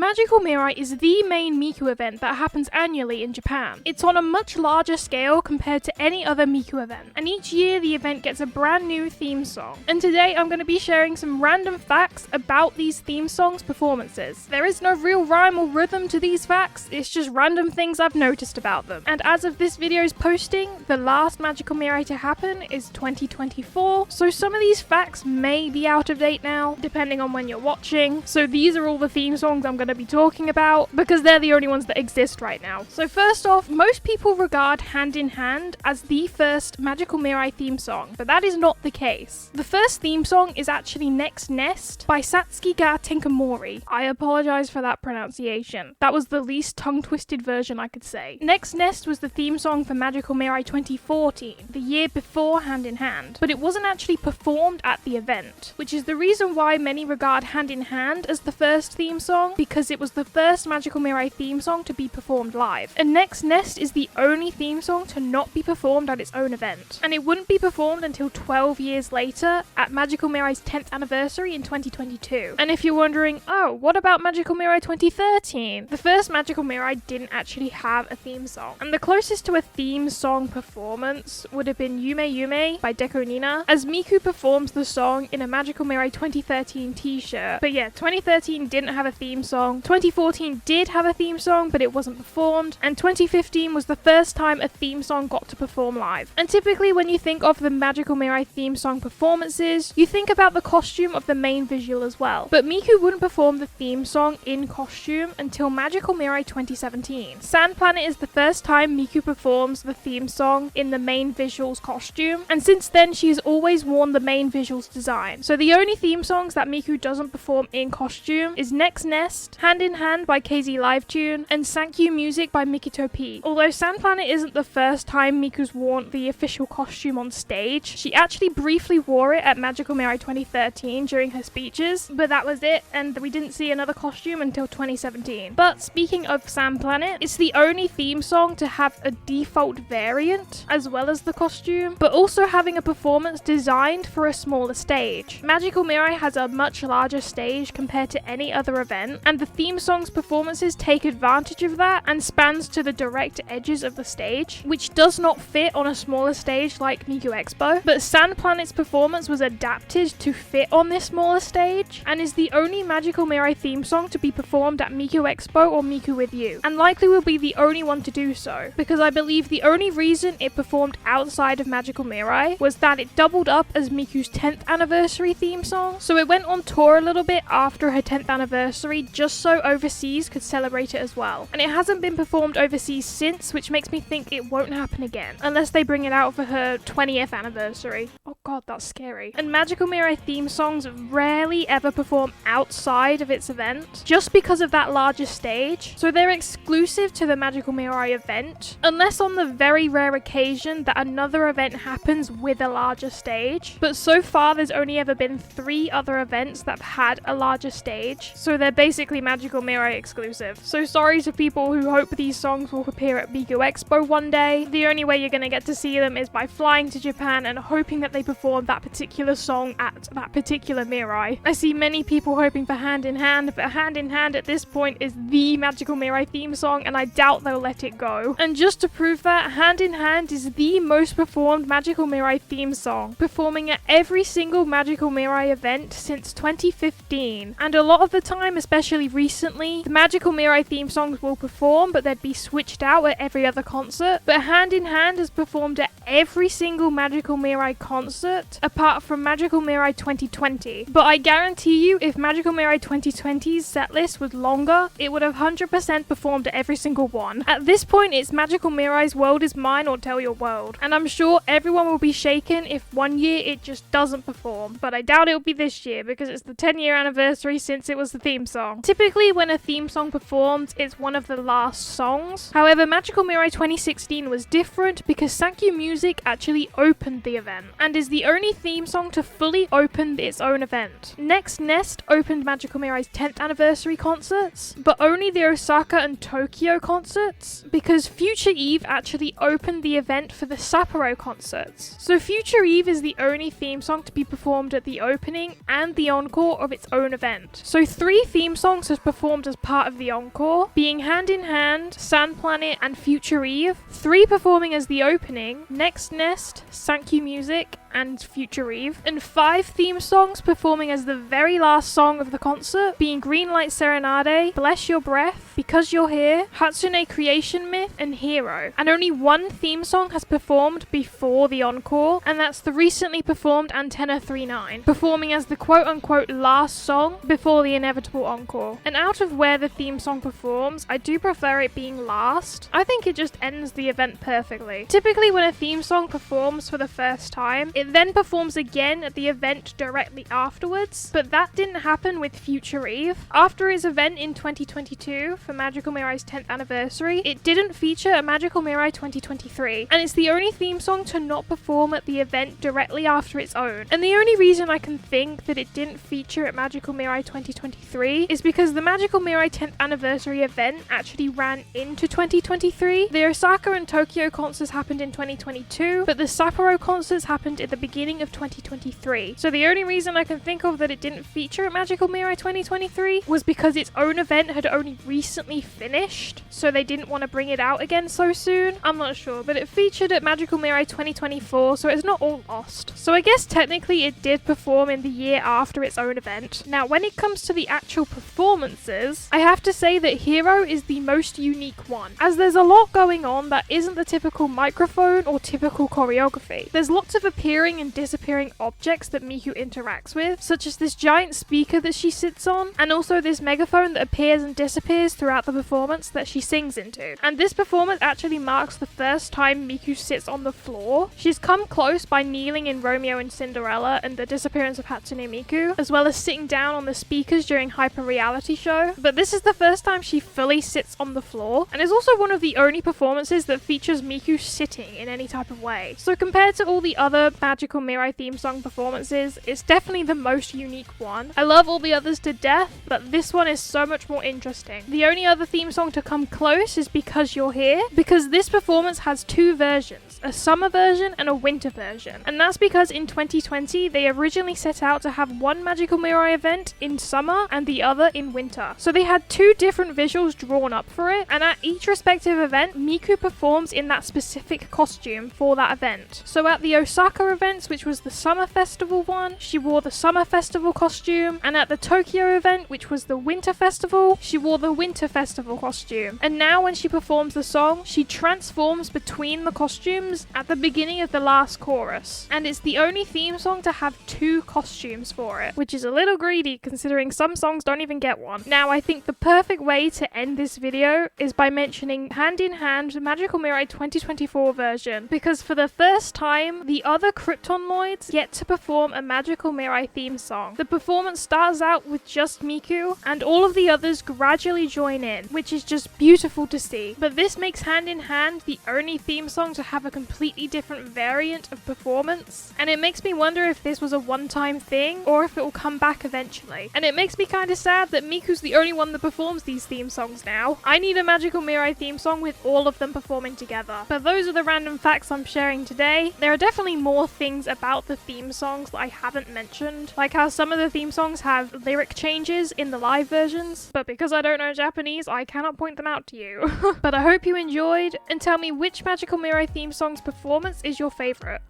Magical Mirai is the main Miku event that happens annually in Japan. It's on a much larger scale compared to any other Miku event, and each year the event gets a brand new theme song. And today I'm going to be sharing some random facts about these theme songs' performances. There is no real rhyme or rhythm to these facts, it's just random things I've noticed about them. And as of this video's posting, the last Magical Mirai to happen is 2024, so some of these facts may be out of date now, depending on when you're watching. So these are all the theme songs I'm going to be talking about, because they're the only ones that exist right now. So first off, most people regard Hand in Hand as the first Magical Mirai theme song, but that is not the case. The first theme song is actually Next Nest by Satsuki ga Tenkamori. I apologize for that pronunciation. That was the least tongue-twisted version I could say. Next Nest was the theme song for Magical Mirai 2014, the year before Hand in Hand, but it wasn't actually performed at the event, which is the reason why many regard Hand in Hand as the first theme song, because it was the first Magical Mirai theme song to be performed live. And Next Nest is the only theme song to not be performed at its own event, and it wouldn't be performed until 12 years later at Magical Mirai's 10th anniversary in 2022. And if you're wondering, oh, what about Magical Mirai 2013? The first Magical Mirai didn't actually have a theme song, and the closest to a theme song performance would have been Yume Yume by Deco Nina, as Miku performs the song in a Magical Mirai 2013 t-shirt. But yeah, 2013 didn't have a theme song, 2014 did have a theme song but it wasn't performed, and 2015 was the first time a theme song got to perform live. And typically when you think of the Magical Mirai theme song performances, you think about the costume of the main visual as well. But Miku wouldn't perform the theme song in costume until Magical Mirai 2017. Sand Planet is the first time Miku performs the theme song in the main visual's costume, and since then she has always worn the main visual's design. So the only theme songs that Miku doesn't perform in costume is Next Nest, Hand in Hand by KZ Livetune, and Sankyu Music by Mikito-P. Although Sand Planet isn't the first time Miku's worn the official costume on stage, she actually briefly wore it at Magical Mirai 2013 during her speeches, but that was it, and we didn't see another costume until 2017. But speaking of Sand Planet, it's the only theme song to have a default variant as well as the costume, but also having a performance designed for a smaller stage. Magical Mirai has a much larger stage compared to any other event, and the theme song's performances take advantage of that and spans to the direct edges of the stage, which does not fit on a smaller stage like Miku Expo. But Sand Planet's performance was adapted to fit on this smaller stage, and is the only Magical Mirai theme song to be performed at Miku Expo or Miku With You, and likely will be the only one to do so, because I believe the only reason it performed outside of Magical Mirai was that it doubled up as Miku's 10th anniversary theme song, so it went on tour a little bit after her 10th anniversary just so overseas could celebrate it as well. And it hasn't been performed overseas since, which makes me think it won't happen again, unless they bring it out for her 20th anniversary. Oh god, that's scary. And Magical Mirai theme songs rarely ever perform outside of its event, just because of that larger stage, so they're exclusive to the Magical Mirai event, unless on the very rare occasion that another event happens with a larger stage. But so far there's only ever been 3 other events that have had a larger stage, so they're basically Magical Mirai exclusive. So sorry to people who hope these songs will appear at Miku Expo one day. The only way you're going to get to see them is by flying to Japan and hoping that they perform that particular song at that particular Mirai. I see many people hoping for Hand in Hand, but Hand in Hand at this point is the Magical Mirai theme song, and I doubt they'll let it go. And just to prove that, Hand in Hand is the most performed Magical Mirai theme song, performing at every single Magical Mirai event since 2015. And a lot of the time, especially recently, the Magical Mirai theme songs will perform, but they'd be switched out at every other concert. But Hand in Hand has performed at every single Magical Mirai concert, apart from Magical Mirai 2020. But I guarantee you, if Magical Mirai 2020's setlist was longer, it would have 100% performed at every single one. At this point, it's Magical Mirai's World Is Mine or Tell Your World, and I'm sure everyone will be shaken if one year it just doesn't perform, but I doubt it'll be this year because it's the 10-year anniversary since it was the theme song. Typically when a theme song performs, it's one of the last songs. However, Magical Mirai 2016 was different because Sankyu Music music actually opened the event, and is the only theme song to fully open its own event. Next Nest opened Magical Mirai's 10th anniversary concerts, but only the Osaka and Tokyo concerts, because Future Eve actually opened the event for the Sapporo concerts. So Future Eve is the only theme song to be performed at the opening and the encore of its own event. So 3 theme songs has performed as part of the encore, being Hand in Hand, Sand Planet, and Future Eve. 3 performing as the opening, Next Nest, Thank You Music, and Future Eve, and 5 theme songs performing as the very last song of the concert, being Green Light Serenade, Bless Your Breath, Because You're Here, Hatsune Creation Myth, and Hero. And only 1 theme song has performed before the encore, and that's the recently performed Antenna 39, performing as the quote-unquote last song before the inevitable encore. And out of where the theme song performs, I do prefer it being last. I think it just ends the event perfectly. Typically when a theme song performs for the first time, it then performs again at the event directly afterwards, but that didn't happen with Future Eve. After its event in 2022 for Magical Mirai's 10th anniversary, it didn't feature a Magical Mirai 2023, and it's the only theme song to not perform at the event directly after its own. And the only reason I can think that it didn't feature at Magical Mirai 2023 is because the Magical Mirai 10th anniversary event actually ran into 2023. The Osaka and Tokyo concerts happened in 2022, but the Sapporo concerts happened at the beginning of 2023. So the only reason I can think of that it didn't feature at Magical Mirai 2023 was because its own event had only recently finished, so they didn't want to bring it out again so soon. I'm not sure, but it featured at Magical Mirai 2024, so it's not all lost. So I guess technically it did perform in the year after its own event. Now when it comes to the actual performances, I have to say that Hero is the most unique one, as there's a lot going on that isn't the typical microphone or typical choreography. There's lots of appearing and disappearing objects that Miku interacts with, such as this giant speaker that she sits on, and also this megaphone that appears and disappears throughout the performance that she sings into. And this performance actually marks the first time Miku sits on the floor. She's come close by kneeling in Romeo and Cinderella and the disappearance of Hatsune Miku, as well as sitting down on the speakers during Hyper Reality Show, but this is the first time she fully sits on the floor, and is also one of the only performances that features Miku sitting in any type of way. So compared to all the other Magical Mirai theme song performances, it's definitely the most unique one. I love all the others to death, but this one is so much more interesting. The only other theme song to come close is Because You're Here, because this performance has 2 versions, a summer version and a winter version. And that's because in 2020, they originally set out to have one Magical Mirai event in summer and the other in winter. So they had 2 different visuals drawn up for it, and at each respective event, Miku performs in that specific costume for that event. So at the Osaka events, which was the summer festival one, she wore the summer festival costume, and at the Tokyo event, which was the winter festival, she wore the winter festival costume. And now when she performs the song, she transforms between the costumes at the beginning of the last chorus. And it's the only theme song to have 2 costumes for it, which is a little greedy considering some songs don't even get one. Now I think the perfect way to end this video is by mentioning Hand in Hand Magical Mirai 2024 version, because for the first time, the other Kryptonloids get to perform a Magical Mirai theme song. The performance starts out with just Miku, and all of the others gradually join in, which is just beautiful to see. But this makes Hand in Hand the only theme song to have a completely different variant of performance, and it makes me wonder if this was a one-time thing, or if it will come back eventually. And it makes me kind of sad that Miku's the only one that performs these theme songs now. I need a Magical Mirai theme song with all of them performing together. But those are the random facts I'm sharing today. There are definitely more things about the theme songs that I haven't mentioned, like how some of the theme songs have lyric changes in the live versions, but because I don't know Japanese, I cannot point them out to you. But I hope you enjoyed, and tell me which Magical Mirai theme song's performance is your favorite.